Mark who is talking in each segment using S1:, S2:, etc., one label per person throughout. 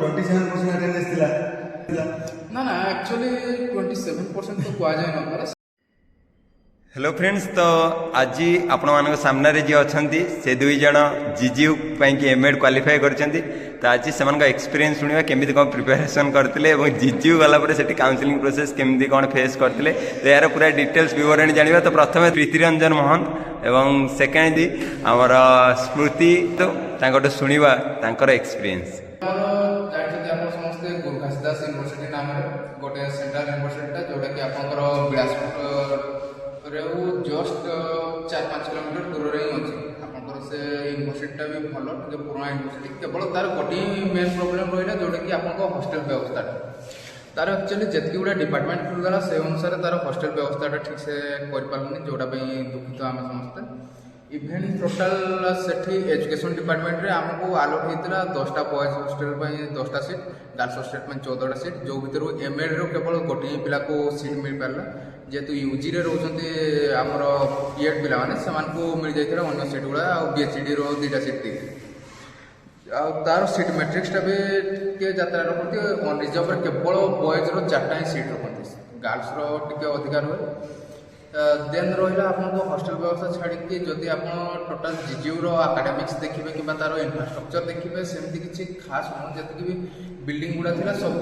S1: 27% attendance थिला
S2: ना ना एक्चुअली 27% तो कुआ जाए न
S3: हेलो फ्रेंड्स, तो आज आपण मान सामने जी अच्छा से दुई जन जीजीयू कि एमएड क्वालिफाई करछंती। तो आज से एक्सपीरियंस शुणा केमी कौन प्रिपेरेसन करते जीजीयू गलापर से काउंसलिंग प्रोसेस केमी कौन फेस करते, तो यार पूरा डिटेल्स विवरणी जाना। तो प्रथम प्रीतिरंजन महंत एवं सेकेंड दी आमर स्मृति, तो शुणा एक्सपीरियंस।
S2: समस्ते गुरु घासीदास यूनिवर्सिटी नाम गोटे सेंट्रल यूनिवर्सिटी जोटा कि आपंकर बिलासपुर जस्ट 4-5 किलोमीटर दूर ही अच्छे। आपंकर से यूनिवर्सिटी भी भल टे पुराना यूनिवर्सिटी, केवल तार गोटे मेन प्रोब्लेम रहा जोटा कि आप हॉस्टेल व्यवस्था तार एक्चुअली जितकी गुड़ा डिपार्टमेंट खुलगला से अनुसार तार हॉस्टेल व्यवस्था ठीक से कर जोटा दुखित आम समस्ते। इभेन टोटाल से एजुकेशन डिपार्टमेंट रे आमको आलोट होता 10टा बॉयज हॉस्टेल 10टा सीट, गर्ल्स हॉस्टेल 14टा सीट, जो भितर एमएड रो केवल गोटे पिला को सीट मिल पारा। जेहेतु यूजी रे रोचंती आमर बीएड पिला माने सेमानकु मिल जाइथिला अन्य सीट गुड़ा आ बीएचडी रो 2टा सीट दे आ तार सीट मैट्रिक्स भी के यात्रा रखती ऑन रिजर्व केवल बॉयज रो 4टा ही सीट रखती, गर्ल्स रो टिके अधिकार हुए। देन रहा आपको हॉस्टेल व्यवस्था छाड़ी जदि आप टोटाल जीजीयू रो एकेडमिक्स देखिए कि तार इंफ्रास्ट्रक्चर देखिए सेमती किसी खास नुह। जी बिल्डिंग गुड़ा थी सब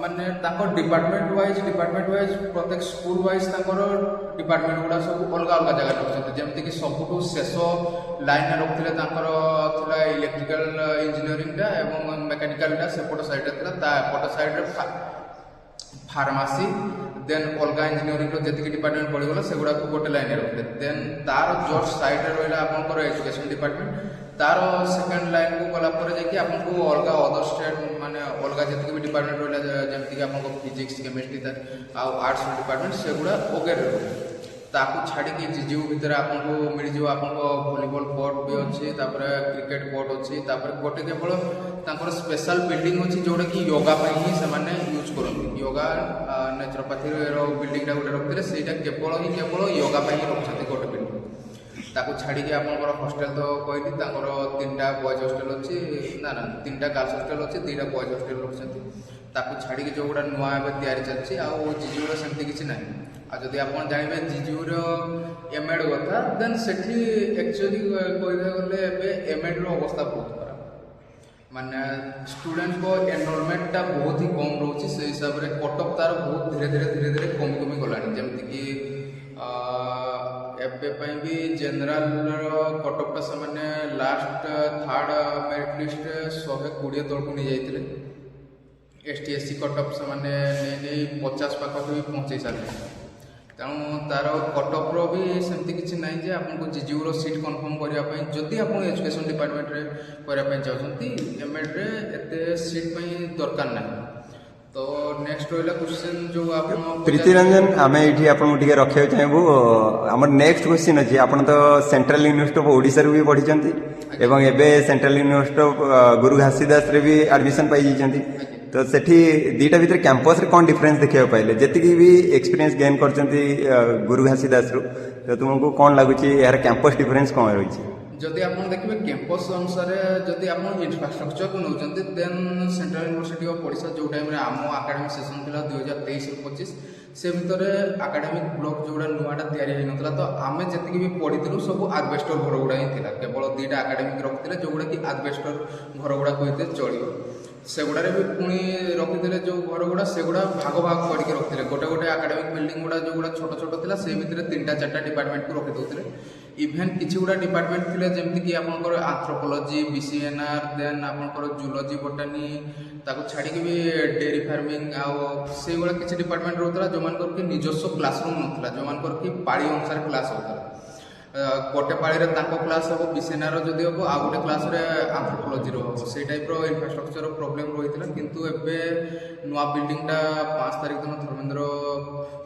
S2: माने डिपार्टमेंट वाइज प्रत्येक स्कूल वाइज डिपार्टमेंट गुड़ा सब अलग अलग जगह रखते। जमीक सबुठ शेष लाइन रखते था इलेक्ट्रिकल इंजीनियरिंग एवं मेकानिकल सेपट साइड एपट साइड फार्मासी, देन अलग इंजीनियरिंग जी डिपार्टमेंट पड़गला से गुड़ा गोटे लाइन रखते। देन तार जस्ट साइड रहा आपंकर एजुकेशन डिपार्टमेंट, तार सेकेंड लाइन को गलापर जाकि अलग अदर स्टेट माने अलग जी भी डिपार्टमेंट रहा जमीक आप फिजिक्स केमिस्ट्री आर्ट्स डिपार्टमेंट से गुड़ा ओके ताकू छाड़ी जीजीयू भितर आपको मिल जाओ वॉलीबॉल कोर्ट भी अच्छी, क्रिकेट कोर्ट अच्छी, गोटे केवल स्पेशल बिल्डिंग अच्छी जोटा कि योगा ही से यूज करते। योगा नेचुरोपैथी बिल्डिंगटा गोटे रखते से केवल योगा ही रखते गोटे बिल्डिंग। ताकू छाड़ी आपंकर हॉस्टेल तो कहली 3टा बॉयज हॉस्टेल अच्छी ना 3टा गर्ल्स हॉस्टेल अच्छी, 2टा बॉयज हॉस्टेल रखते। ताकू छाड़ी जो गुड़ा नुआ तैयारी चलती जीजीयू सेमती किसी ना। जदि आप जानवे जीजीयू एमएड कथा देन से एक्चुअली कहते गले एमएड अवस्था बहुत खराब, माने स्टूडेंट को एनरोलमेंट बहुत ही कम रोचे से हिसाब से कटअप तार बहुत धीरे धीरे कमी गला। जमीक एवं भी जेनराल कटअपटा से लास्ट 3rd मेरिट लिस्ट 120 तौक नहीं जाते। एसटी एससी कटअप से 50 पाखी पहुँचे सारे। तेणु तार कटअप भी सेमती किसी ना जे आपको जीजीयू सीट कन्फर्म करने जदि आप एजुकेशन डिपार्टमेंट रे करने चाहते एमएड रे एते सीट दरकार ना। तो नेक्स्ट रहा क्वेश्चन जो आप
S3: प्रीतिरंजन आम ये आपको रखा चाहबू आम नेक्स्ट क्वेश्चन अच्छी। आप तो सेंट्रल यूनिवर्सिटी ऑफ ओडिशा भी पढ़ी एवं एवं सेंट्रल यूनिवर्सिटी ऑफ गुरु घासीदास रे भी एडमिशन पाई। तो सेठी दीटा भीतर कैंपस रे कौन डिफरेंस देखा पाइले जी भी एक्सपीरियंस गेन कर गुरु घासीदास रू, तो तुमको कौन लगुच यार कैंपस डिफरेंस कौन रही?
S2: जदि आप देखिए कैंपस अनुसार जदि आप इंफ्रास्ट्रक्चर को नौकरी then central university of Odisha जो टाइम आम एकेडमिक सेसन था 2023-25 से भितर एकेडमिक ब्लॉक जोड़ा नुआटा तैयारी होता। तो आम जी भी पढ़ी सब आजबेस्टर घर गुड़ा ही था, केवल 2टा एकेडमिक रखते जोड़ा कि आजबेस्टर घर गुड़ा कहते चलो से गुड़ा भी पुणी रखी जो घर गुड़ा से गुड़ा भाग भाग करके रखते। गोटे गोटे एकेडमिक बिल्डिंग गुड़ा जो गुड़ा छोट छोट था से भितर 3टा-4टा डिपार्टमेंट को रखी दूसरे। इभेन किसी गुड़ा डिपार्टमेंट थे जमीक आपंकर आंथ्रोपोलोजी बीसीएनआर देन आपंकर जूलॉजी बोटानी ताको छाड़ी भी डेयरी फार्मिंग से गुड़ा किसी डिपार्टमेंट रोता जो मान कि निजस्व क्लासरूम नाला जो मान कि पाड़ी अनुसार क्लास होता। गोटे पाड़ी क्लास हम बीसीएनआर जदि हम आ गोटे क्लास आंथ्रोपोलोजी हम से टाइप इंफ्रास्ट्रक्चर प्रोब्लेम रही। किंतु एवं नुआ बिल्डिंगटा 5 तारिख दिन धर्मेंद्र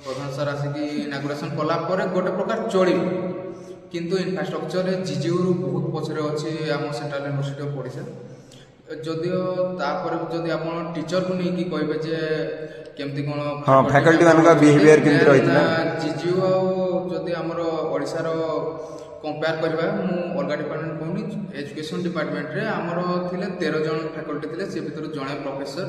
S2: प्रधान सर आसिक इनागुरेसन कलापर गोटे प्रकार चलो, किंतु इंफ्रास्ट्रक्चर जीजीयू बहुत पछरे अच्छी आम सेंट्रल यूनिवर्सिटी ऑफ ओडिशा। जदियो तापर जदि आप टीचर को नहीं कहे जे केमती कौन
S3: हाँ फैकल्टी मान बिहेवियर केमती रही
S2: जीजीयू जदि आमर ओडिशार कंपेयर करवा मु अलग डिपार्टमेंट कहूनी एजुकेशन डिपार्टमेंट रे आमर थिले 13 जन फैकल्टी थिले से भितर जणे प्रोफेसर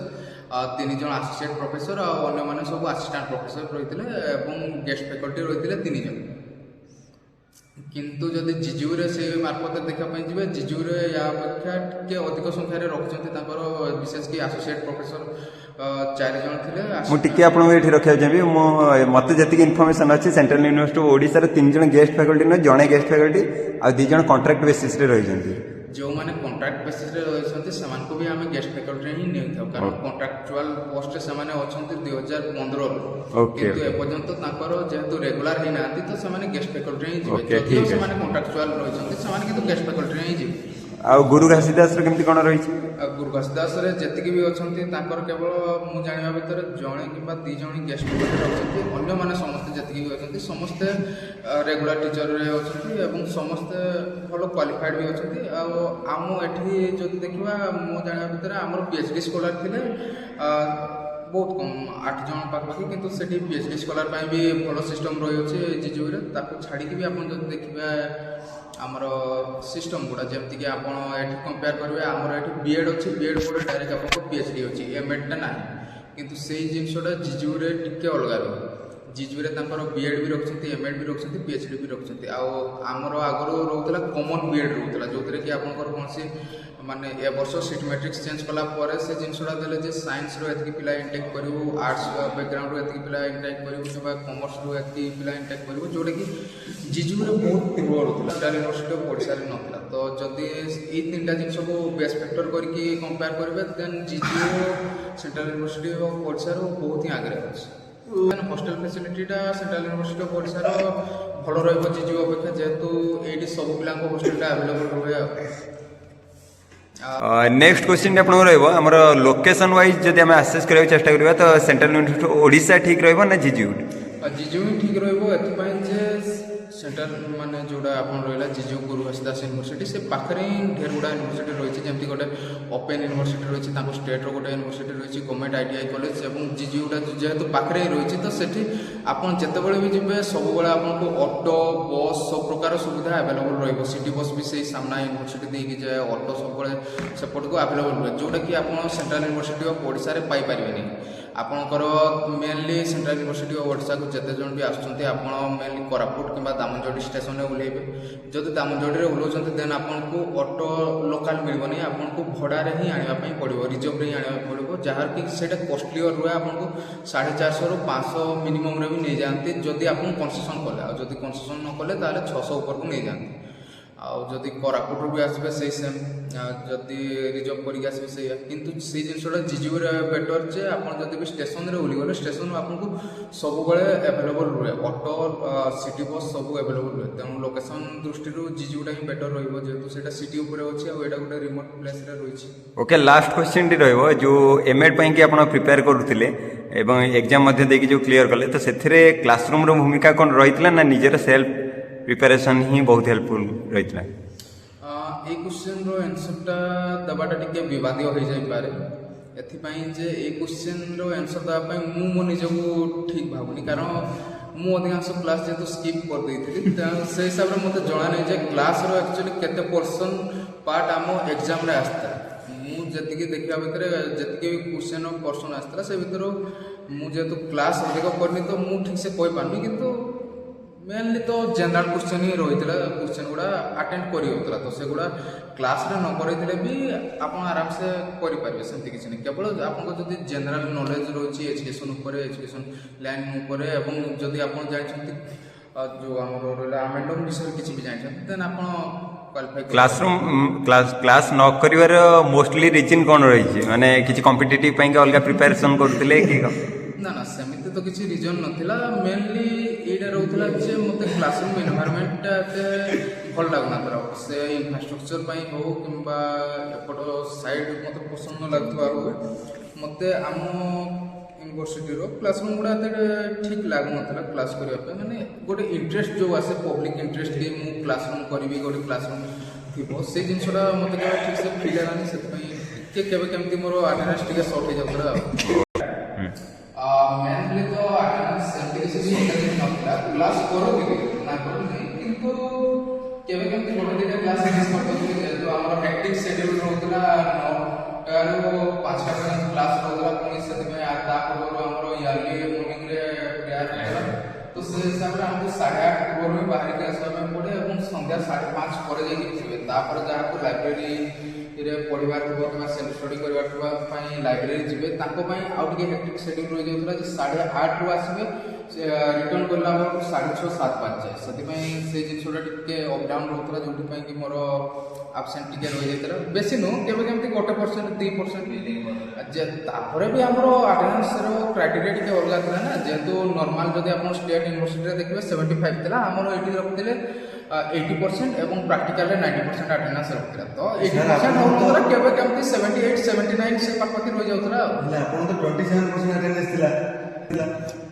S2: 3 जन असिस्टेंट प्रोफेसर और अन्य माने सब असिस्टेंट प्रोफेसर रहिथिले एवं गेस्ट फैकल्टी रहिथिले 3 जन किंतु जदि जिजु रे से मार्फत देखा पई जिवे जिजु रे या अपेक्षा के अधिक संख्या रे रखचंती ताकर विशेष की एसोसिएट प्रोफेसर 4 जन थिले
S3: मु टिके आपन एठी रखिया जेबी मो मते जति इन्फॉर्मेशन अछि सेंट्रल यूनिवर्सिटी ओडिसा रे 3 जन गेस्ट फैकल्टी न जणे गेस्ट फैकल्टी आ 2 जन कॉन्ट्रैक्ट बेसिस रे रहि जंती
S2: जो माने कॉन्ट्रैक्ट बेसिस रे रहिसंती समान को भी हमें गेस्ट फैकल्टी ही नै थाउ कारण कॉन्ट्रैक्चुअल पोस्ट रे समान अछंती 2015
S3: ओके
S2: किंतु ए पर्यंत ताकर जेहेतु रेगुलर ही नांती तो समान गेस्ट फैकल्टी ही जिवे
S3: ओके, ठीक
S2: जो
S3: है।
S2: समान कॉन्ट्रैक्चुअल रहिसंती समान किंतु गेस्ट फैकल्टी ही जिवे
S3: आ गुरु घासीदास रे केमति कोन रहिछि
S2: गुरु घासीदास रे जतिक भी अछंती ताकर केवल मु जानिबा भीतर जणे किबा 2 जण गेस्ट फैकल्टी अछंती अन्य माने समस्त जतिक भी अछंती समस्त रेगुलर टीचर रे अछंती एवं समस्त भलो क्वालिफाइड भी अछंती आ आम एठी जति देखिबा मु जानिबा भीतर हमर पीएचडी स्कॉलर थिले बहुत कम 8 जन पाखपाखि किंतु सेठी पीएचडी स्कॉलर पाई भी भलो सिस्टम रही अछि जिजु रे ताको छाडी के भी अपन जति देखिबा आमर सिस्टम गुड़ा जमती कि आपण एठी कंपेयर करबे आमर एठी बीएड अछि बीएड पर डायरेक्ट आपको पीएचडी अछि एमएड टा नाही किंतु सेही जिंसोडा जिजु रे टिके अलगा रो जिजु रे तांकर बीएड भी रखछंती एमएड भी रखछंती पीएचडी भी रखछंती आ आमर आगरो रहउतला कॉमन बीएड रहउतला जोतरे कि आपनकर कोनसी माने ए वर्ष सीट मैट्रिक्स चेंज कला परे से जिंसोडा देले जे साइंस रो एतकी पिला इनटेक करिवो आर्ट्स बैकग्राउंड रो एतकी पिला इनटेक करिवो किबा कॉमर्स रो एतकी पिला इनटेक करिवो जोडे कि जिजु रे बहुत पूर्व रहउतला सेंट्रल यूनिवर्सिटी ऑफ ओडिसा रे नथला तो जदी ई तीनटा जिंस को बेस फैक्टर करके कंपेयर करबे देन जिजु सेंट्रल यूनिवर्सिटी ऑफ ओडिसा रो बहुत ही आगे अछि हॉस्टल फैसिलिटीटा सेंट्रल यूनिवर्सिटी ऑफ ओडिसा रो भलो रहबो जिजु अपेक्षा जेतु एडी सब पिला को हॉस्टलटा अवेलेबल रहबे
S3: नेक्स्ट क्वेश्चन आपन रहबो हमर लोकेशन वाइज जदि हम असेस करबा चेष्टा करबा तो सेंट्रल यूनिवर्सिटी ओडिसा ठीक रहबो ना जिजु
S2: जिजु ही ठीक रहबो एथि पय जे सेंट्रल माने जोडा आपन रहला जिजु गुरु घासीदास यूनिवर्सिटी से पाखरे ढेर गुडा यूनिवर्सिटी रहिछि जेमति गोटे ओपन यूनिवर्सिटी रहिछि ताको स्टेट रो गोटे यूनिवर्सिटी रहिछि गवर्नमेंट आईटीआई कॉलेज एवं जिजुडा जेहेतु पाखरे रहिछि तो सेठी आपन जेतेबेले भी जिबे सब बेला आपन को ऑटो बस सब प्रकार सुविधा अवेलेबल रहइबो सिटी बस भी सेही सामना यूनिवर्सिटी दे कि जाय ऑटो सब बेले सेपट को अवेलेबल रहे जोटा कि आपन सेंट्रल यूनिवर्सिटी ऑफ ओडिसा रे पाई परिबेनी आपनकर mainly central university of Odisha को जते जन भी आछुंते आपन मेनली कोरापुट किबा दामनजोड़ी स्टेशन रे उलेबे जदि दामनजोड़ी रे उलोचंते देन आपन को ऑटो लोकल मिलबनी आपन को भड़ा रे ही आनिबा पई पड़िबो रिजर्व रे आनिबा पड़िबो जहार कि सेटा कॉस्टली रुए आपन को 450 रु 500 मिनिमम रे भी नै जानते जदि आपन कंसेशन कले आ जदि कंसेशन न कले ताले 600 ऊपर को नै जानते आ जदि कोरापुट भी आसबे सेही सेम जदि रिजर्व करिक आसबे सेही किंतु से जिनसोडा जिजु रे बेटर जे आपन जदि भी स्टेशन रे उली गले स्टेशन आपन को सब बेले अवेलेबल रहे ऑटो सिटी बस सब अवेलेबल रहे तेणु लोकेशन दृष्टि जिजुटा ही बेटर रहइबो जेतु सेटा सिटी ऊपर अछि आ एटा गोटे रिमोट प्लेस रे रहिछि
S3: ओके लास्ट क्वेश्चन टी रहइबो जो एमएड पई कि आपण प्रिपेयर करूथिले एवं एग्जाम मध्ये देखि जो क्लियर करले तो सेथरे क्लासरूम रो भूमिका कोन रहितला ना निजेर सेल्फ प्रिपरेशन ही बहुत हेल्पफुल रहितला
S2: ए क्वेश्चन रो आंसरटा दबाटा टिके विवादित हो जाय पारे एथि पई जे ए क्वेश्चन रो आंसर दबा पई मु मो निजको ठीक भाबुनी कारण मु अधिकांश क्लास जेतु स्किप कर देइथिली से हिसाब रे मते जणा नै जे क्लास रो एक्चुअली केते पर्सन पार्ट आमो एग्जाम रे आस्ता मु जति के देखिबा भितरे जति के क्वेश्चन रो पर्सन आस्ता से भितर मु जेतु क्लास अधिक करनी तो मु ठीक से कोइ पानी किंतु मेनली तो जनरल क्वेश्चन ही रही क्वेश्चन गुड़ा अटेंड करा तो से गुड़ा क्लास रे न करइथिले भी आपण आराम से करि परिबे सेमति किछ नै केवल आपन को जदी जनरल नॉलेज रहिछि एजुकेशन ऊपर एजुकेशन लाइन ऊपर एवं जदी आपण जानिछंती जो हमरो रहला अमेंडम विषय किछ भी जानिछंती देन आपण क्वालिफाई
S3: क्लासरूम क्लास न करिवार मोस्टली रीजन कोन रहिछि माने किछ कॉम्पिटिटिव पई के अलगा प्रिपरेशन करथिले कि
S2: ना ना सेमिति तो किसी रीजन नथिला मेनली एटा रहउतला जे मते क्लासरूम एनवायरनमेंट एते भल लागना तरा से इंफ्रास्ट्रक्चर पई हो किबा एपट साइड मते पसंद न लागतवा हो मते आम यूनिवर्सिटी रो क्लासरूम गुडा ठीक लागु नथला क्लास करिया पे माने गोटे इंटरेस्ट जो आसे पब्लिक इंटरेस्ट के मु क्लासरूम करबी गोटे क्लासरूम थिबो से जिनसडा मते के ठीक से फील आनी से पई के केबे केमती मोर अटेंडेंस टिके शॉर्ट हो जातरा मेनली तो अटेंडेंस सेमती किसी शॉर्टेज नथला क्लास करो कि ना करो नहीं किंतु କେବେ କେମିତି ଗୋଟେ ଦିଟା କ୍ଲାସ୍ ମିସ୍ କରିଦେଉଥିଲି, ଯେହେତୁ ଆମର ହେକ୍ଟିକ୍ ସେଡ୍ୟୁଲ୍ ରହୁଥିଲା 9ଟାରୁ 5ଟା ପର୍ଯ୍ୟନ୍ତ କ୍ଲାସ୍ ରହୁଥିଲା, ପୁଣି ସେଥିପାଇଁ ତା ପୂର୍ବରୁ ଆମର ଇୟର୍ଲି ମର୍ଣ୍ଣିଂରେ ପ୍ରେୟାର୍ ହେଉଥିଲା। ତ ସେ ହିସାବରେ ଆମକୁ 8:30 ପୂର୍ବରୁ ହିଁ ବାହାରିକି ଆସିବା ପାଇଁ ପଡ଼େ ଏବଂ ସନ୍ଧ୍ୟା 5:30 ପରେ ଯାଇକି ଯିବେ। ତାପରେ ଯାହାକୁ ଲାଇବ୍ରେରୀରେ ପଢ଼ିବାର ଥିବ କିମ୍ବା ସେଲ୍ଫ ଷ୍ଟଡି କରିବାର ଥିବା ପାଇଁ ଲାଇବ୍ରେରୀ ଯିବେ, ତାଙ୍କ ପାଇଁ ଆଉ ଟିକେ ହେକ୍ଟିକ୍ ସେଡ୍ୟୁଲ୍ ରହିଯାଉଥିଲା ଯେ 8:30ରୁ ଆସିବେ, ରିଟର୍ନ କଲା ବେଳକୁ 6:30 7 ବାଜିଯାଏ। ସେଥିପାଇଁ ସେ ଜିନିଷଟା ଟିକେ ଅପ୍ ଡାଉନ୍ ରହୁଥିଲା, ଯେଉଁଥିପାଇଁ କି ମୋର ଆବସେଣ୍ଟ ଟିକେ ରହିଯାଇଥିଲା। ବେଶୀ ନୁହଁ, କେବେ କେମିତି 1% 2%। ତାପରେ ବି ଆମର ଆଟେଣ୍ଡାନ୍ସର କ୍ରାଇଟେରିଆ ଟିକେ ଅଲଗା ଥିଲା ନା, ଯେହେତୁ ନର୍ମାଲ ଯଦି ଆପଣ ଷ୍ଟେଟ୍ ୟୁନିଭର୍ସିଟିରେ ଦେଖିବେ 75 ଥିଲା, ଆମର ଏଇଠି ରଖିଥିଲେ 80% ଏବଂ ପ୍ରାକ୍ଟିକାଲରେ 90% ଆଟେଣ୍ଡାନ୍ସ ରଖିଥିଲା। ତ 80% ହେଉନଥିଲା, କେବେ କେମିତି 78 79 ସେ ପାଖାପାଖି ରହିଯାଉଥିଲା ଆଉ।
S1: ଆପଣ ତ 27% ଆଟେଣ୍ଡାନ୍ସ ଥିଲା।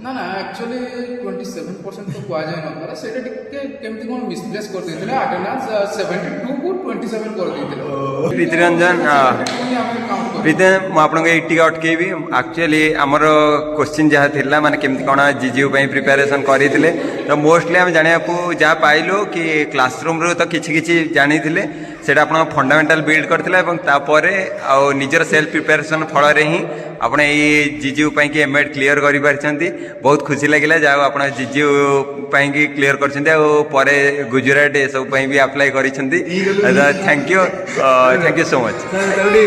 S2: ନା ଆକ୍ଚୁଆଲି 27% ତ କୁହାଯାଇ ନଥିଲା, ସେଇଟା ଟିକେ କେମିତି କ'ଣ ମିସପ୍ଲେସ୍ କରିଦେଇଥିଲେ, ଆଟେଣ୍ଡାନ୍ସ 72କୁ 27 କରିଦେଇଥିଲେ।
S3: ପ୍ରୀତିରଞ୍ଜନ ପ୍ରୀତି, ମୁଁ ଆପଣଙ୍କୁ ଏଇଠି ଟିକେ ଅଟକେଇବି। ଆକ୍ଚୁଆଲି ଆମର କୋଶ୍ଚିନ୍ ଯାହା ଥିଲା ମାନେ କେମିତି କ'ଣ ଜିଜିୟୁ ପାଇଁ ପ୍ରିପାରେସନ୍ କରିଥିଲେ, ତ ମୋଷ୍ଟଲି ଆମେ ଜାଣିବାକୁ ଯାହା ପାଇଲୁ କି କ୍ଲାସରୁମ୍ରୁ ତ କିଛି କିଛି ଜାଣିଥିଲେ, ସେଇଟା ଆପଣଙ୍କ ଫଣ୍ଡାମେଣ୍ଟାଲ ବିଲ୍ଡ କରିଥିଲା ଏବଂ ତାପରେ ଆଉ ନିଜର ସେଲ୍ଫ ପ୍ରିପାରେସନ୍ ଫଳରେ ହିଁ ଆପଣ ଏଇ ଜିଜିୟୁ ପାଇଁକି ଏମ୍ଏଡ୍ କ୍ଲିୟର କରିପାରିଛନ୍ତି। ବହୁତ ଖୁସି ଲାଗିଲା ଯାହା ଆପଣ ଜିଜିୟୁ ପାଇଁକି କ୍ଲିୟର କରିଛନ୍ତି ଆଉ ପରେ ଗୁଜୁରାଟ ଏସବୁ ପାଇଁ ବି ଆପ୍ଲାଏ କରିଛନ୍ତି। Thank you so much.